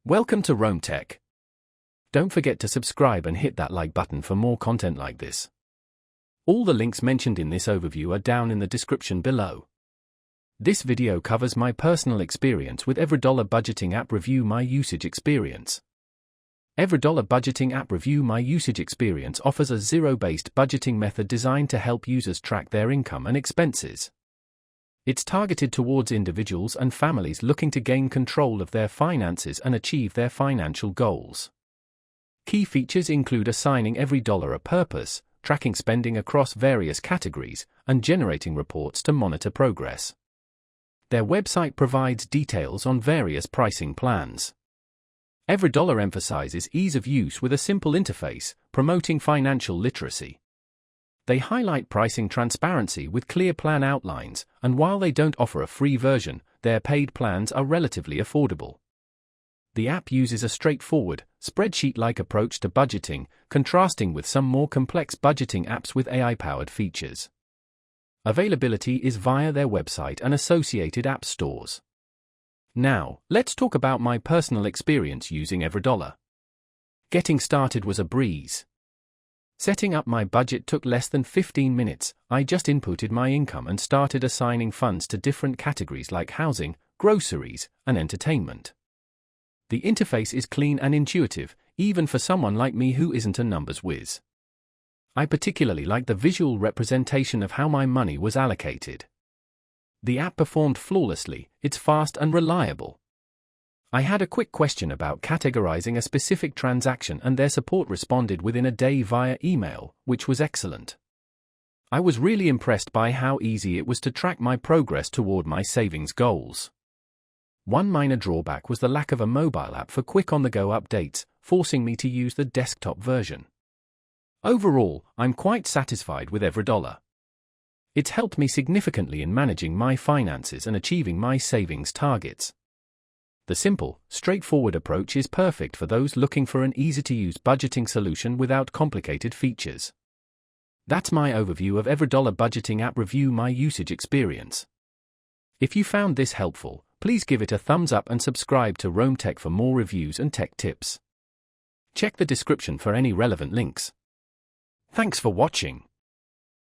Welcome to Rome Tech. Don't forget to subscribe and hit that like button for more content like this. All the links mentioned in this overview are down in the description below. This video covers my personal experience with EveryDollar budgeting app. Review my usage experience. EveryDollar budgeting app. Review my usage experience offers a zero-based budgeting method designed to help users track their income and expenses. It's targeted towards individuals and families looking to gain control of their finances and achieve their financial goals. Key features include assigning every dollar a purpose, tracking spending across various categories, and generating reports to monitor progress. Their website provides details on various pricing plans. EveryDollar emphasizes ease of use with a simple interface, promoting financial literacy. They highlight pricing transparency with clear plan outlines, and while they don't offer a free version, their paid plans are relatively affordable. The app uses a straightforward, spreadsheet-like approach to budgeting, contrasting with some more complex budgeting apps with AI-powered features. Availability is via their website and associated app stores. Now, let's talk about my personal experience using EveryDollar. Getting started was a breeze. Setting up my budget took less than 15 minutes. I just inputted my income and started assigning funds to different categories like housing, groceries, and entertainment. The interface is clean and intuitive, even for someone like me who isn't a numbers whiz. I particularly like the visual representation of how my money was allocated. The app performed flawlessly. It's fast and reliable. I had a quick question about categorizing a specific transaction and their support responded within a day via email, which was excellent. I was really impressed by how easy it was to track my progress toward my savings goals. One minor drawback was the lack of a mobile app for quick on-the-go updates, forcing me to use the desktop version. Overall, I'm quite satisfied with EveryDollar. It's helped me significantly in managing my finances and achieving my savings targets. The simple, straightforward approach is perfect for those looking for an easy-to-use budgeting solution without complicated features. That's my overview of EveryDollar budgeting app. Review my usage experience. If you found this helpful, please give it a thumbs up and subscribe to Rome Tech for more reviews and tech tips. Check the description for any relevant links. Thanks for watching.